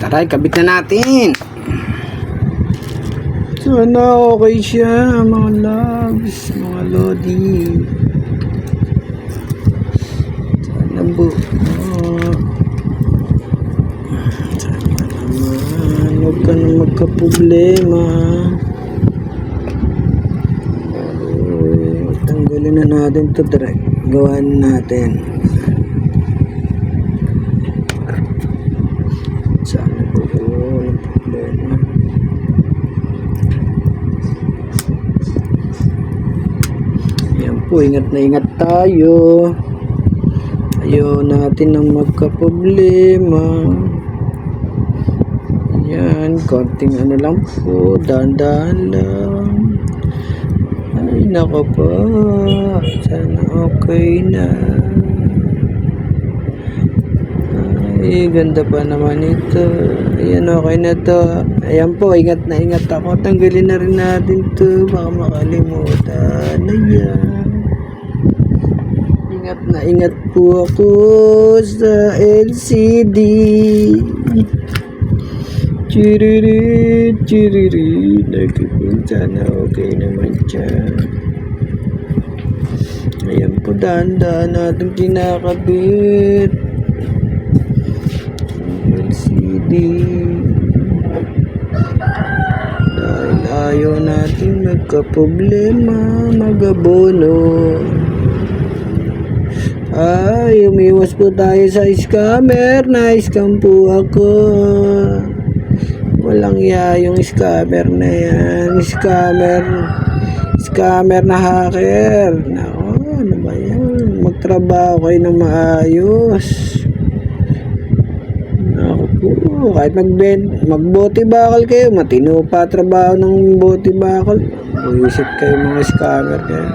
Tara, kabit na natin. Sana okay siya, mga loves, mga lodi. Sana po. Sana naman, huwag ka na magka-problema. Tanggalin na natin ito, direct. Gawan natin. Sana po, walang problema. Yan po, ingat na ingat tayo. Ayaw natin nang magka-problema. Yan, konting ano lang po, dahan-dahan lang. Ay, nako po. Sana okay na. Ay, ganda pa naman ito. Ayan, okay na to. Ayan po, ingat na ingat ako. Tanggalin na rin natin to. Baka makalimutan. Ayan. Ingat na ingat po ako sa LCD. Chiriri, chiriri. Sana okay naman siya. Ayan po, dahan-dahan natin kinakabit. LCD. Dahil ayaw natin magka-problema, mag-abono. Ay, umiwas po tayo sa scammer. Na-scam po ako. Walang yung scammer na yan. Scammer na hacker. Nako, ano ba yan? Magtrabaho kayo ng maayos. Nako po, kahit magbote bakal kayo, matino pa trabaho ng bote bakal. Buisit kayo mga scammer kayo.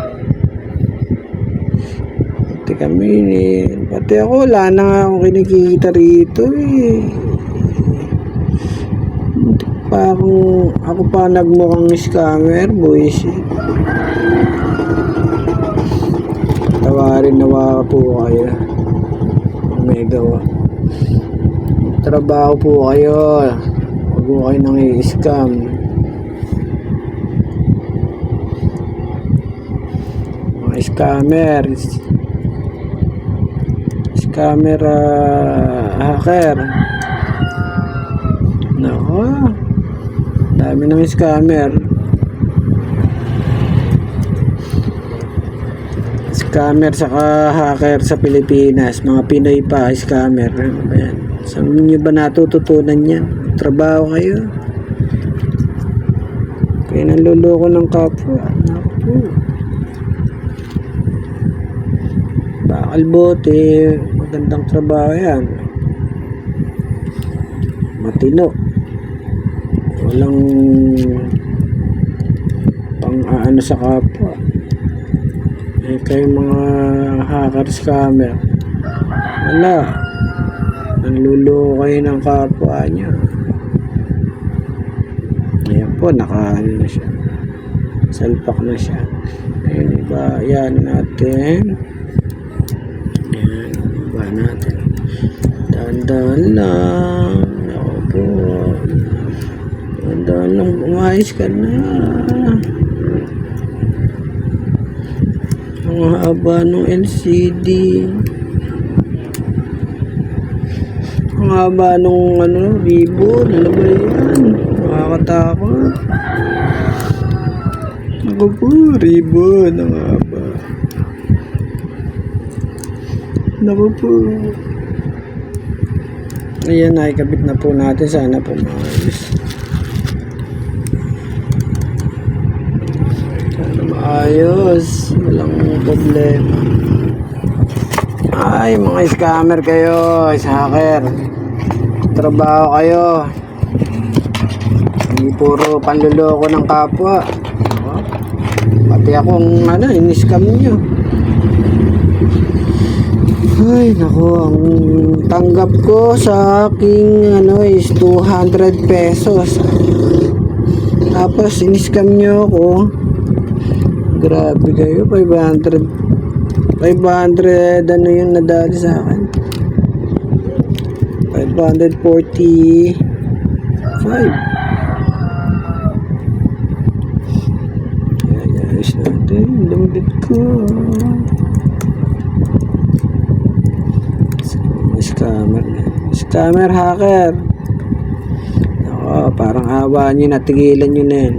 Pati ako, wala na nga akong kinikita rito eh. Ako pa nagmukhang scammer, boys. Tawarin nawa po kayo. May gawa. Trabaho po kayo. Huwag po kayo nang i-scam. Mga scammer hacker. Nako, dami ng scammer saka hacker sa Pilipinas. Mga Pinoy pa scammer. Ayan. Saan nyo ba natututunan yan? Trabaho kayo, kaya nanluloko ng kapwa. Naku, bakal bote, magandang trabaho yan, matino, walang pang-aano sa kapwa. Eh kayo mga hacker scammer, wala, nanluloko kayo ng kapwa nyo. Ayan po, naka-ano na siya, salpak na siya. Ayun, iba yan natin. Ayan, iba natin, dahan-dahan lang. Ako po, dahan-dahan lang, umayos ka na. Ang haba ng LCD, ang haba nung ribbon. Ano ba yan? Nakakatakot. Ako po, ribbon, ang haba. Ako po. Ayan, nakikabit na po natin. Sana po maayos. Sana maayos. Walang problema. Ay, mga scammer kayo, hacker. Trabaho kayo. Hindi puro panluloko ng kapwa. Pati akong in-scam nyo. Ay, naku, ang tanggap ko sa aking is 200 pesos. Tapos in-scam nyo ako. Grabe kayo, 500 yung nadali sa akin. 540. Ayos natin. Lambit ko. Scammer hacker. Ako, parang awa nyo, natigilan nyo na yan.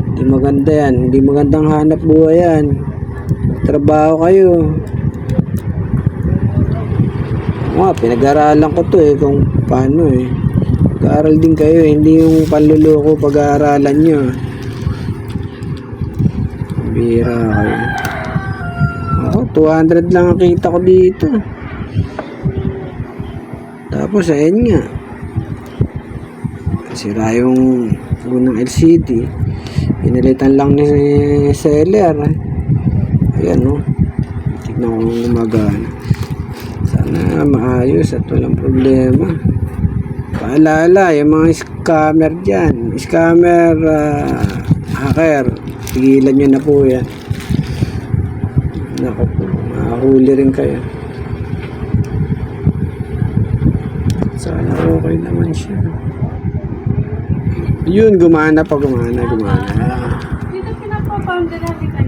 Hindi maganda yan. Hindi magandang hanap buhay yan. Trabaho kayo. Pinag-aaralan ko to kung paano Pag-aaral din kayo, hindi yung panluloko pag-aaralan nyo. Bira kayo. Ako, 200 lang ang kita ko dito. Tapos, ayun nga. Sira yung unang LCD. Pinalitan lang ni seller. Ayan, tignan ko kung gumagana. Sana maayos at walang problema. Paalala, yung mga scammer dyan, scammer, hacker, tigilan nyo na po yan. Naku po, mahuli rin kayo. Sana okay naman siya. Yun, gumana. Dito pinapapounder natin kayo.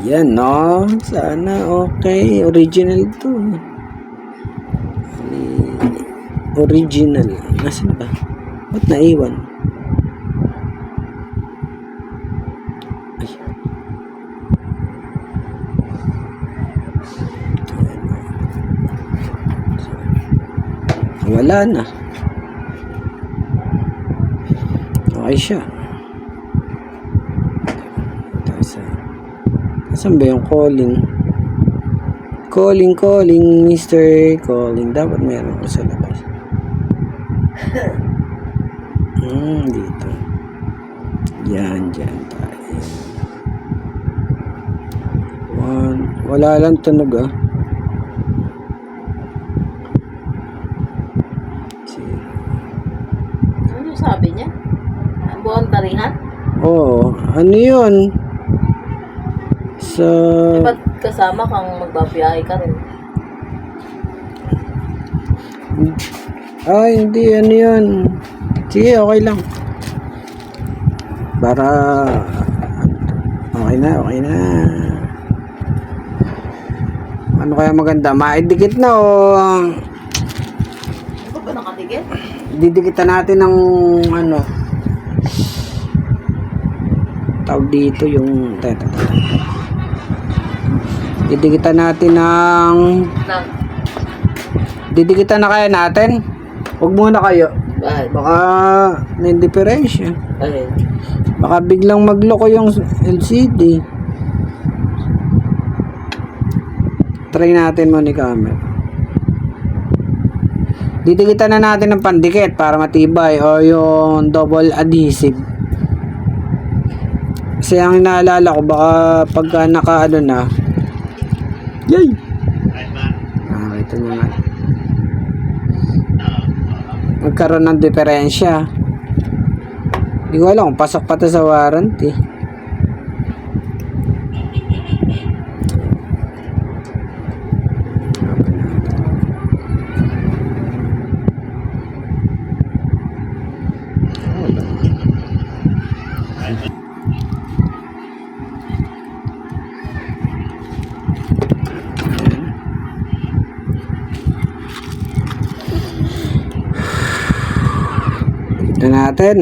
Ayan, no? Sana okay. Original to. Original. Nasaan ba? Ba't naiwan? Ay. Wala na. Okay siya. Saan ba yung calling? Calling, Mr. Calling. Dapat meron ko sa labas. Dito. Yan tayo. Wala lang tunog Ano sabi niya? Buong tarihan? Oo. Ano yun? Ba't kasama kang magbabiyahe ka rin? Hindi. Ano yun? Sige, okay lang. Para okay na. Ano kaya maganda? Maidikit na o Ano ba nakatigil? didikitan natin ng tawag dito yung didikitan natin ng didikitan na kaya natin. Huwag muna kayo. Bakit? Baka may diferensya. Ay. Baka biglang magloko yung LCD. Try natin mo ni camera. Didikitan na natin ng pandikit para matibay o yung double adhesive. Kasi ang inaalala ko baka pagka naka na. Yay! Ito nyo nga. Magkaroon ng diferensya. Hindi ko alam kung pasok pa ito sa warranty. Ito natin.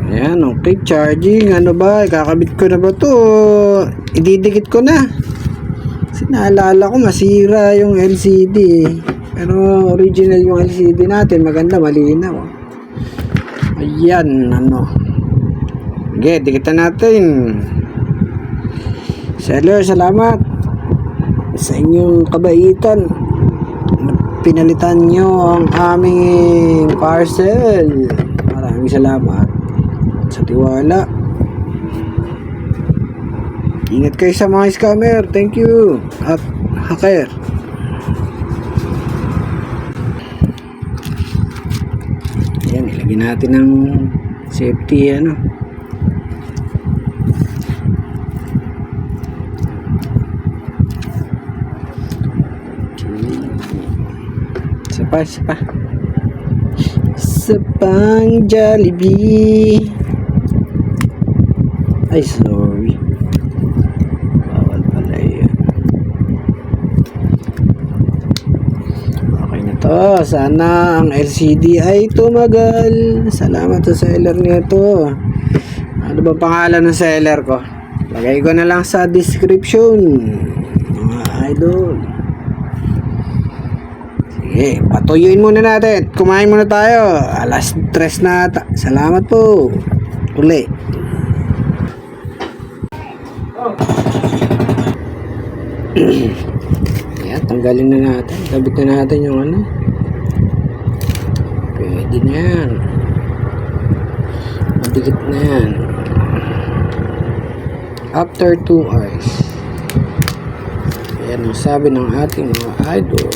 Ayan, okay. Charging. Ano ba? Kakabit ko na ba to? Ididikit ko na. Kasi naalala ko masira yung LCD. Pero original yung LCD natin. Maganda, malinaw. Ayan, Okay, dikitan natin. Seller, salamat sa inyong kabaitan. Pinalitan nyo ang aming parcel. Maraming salamat sa tiwala. Ingat kayo sa mga scammer. Thank you. At hacker. Ayan, ilagay natin ng safety Isa pa. Isa pang Jollibee. Ay, sorry. Bawal pala yun. Okay na to. Sana ang LCD ay tumagal. Salamat sa seller nito. Ano ba pangalan ng seller ko? Lagay ko na lang sa description. Mga idol. Sige, patuyuin muna natin. Kumain muna tayo. Alas 3 na ata. Salamat po. Uli. Ayan, tanggalin na natin. Kabit na natin yung ano. Pwede na yan. Madikit na yan. After 2 hours. Ayan ang sabi ng ating mga idol.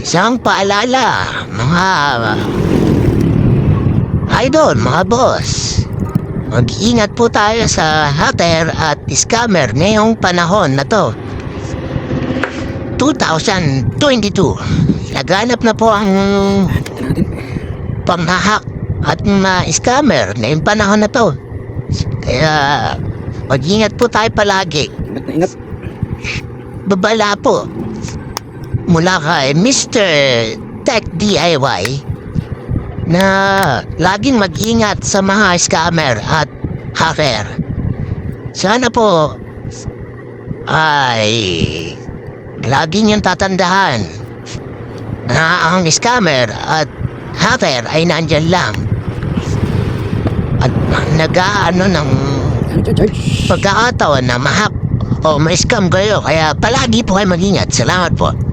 Isang paalala, mga idol, mga boss. Mag-ingat po tayo sa hacker at scammer ngayong panahon na to. 2022. Laganap na po ang panghahack at mga scammer ngayong panahon na to. Kaya mag-ingat po tayo palagi. Ingat na ingat. Babala po mula kay Mr. Tech DIY na laging mag-ingat sa mga scammer at hacker. Sana po ay laging yung tatandahan na ang scammer at hacker ay nandyan lang at nag-aano ng pagkakataon na ma-hack o ma-scam kayo. Kaya palagi po kayo mag-ingat. Salamat po.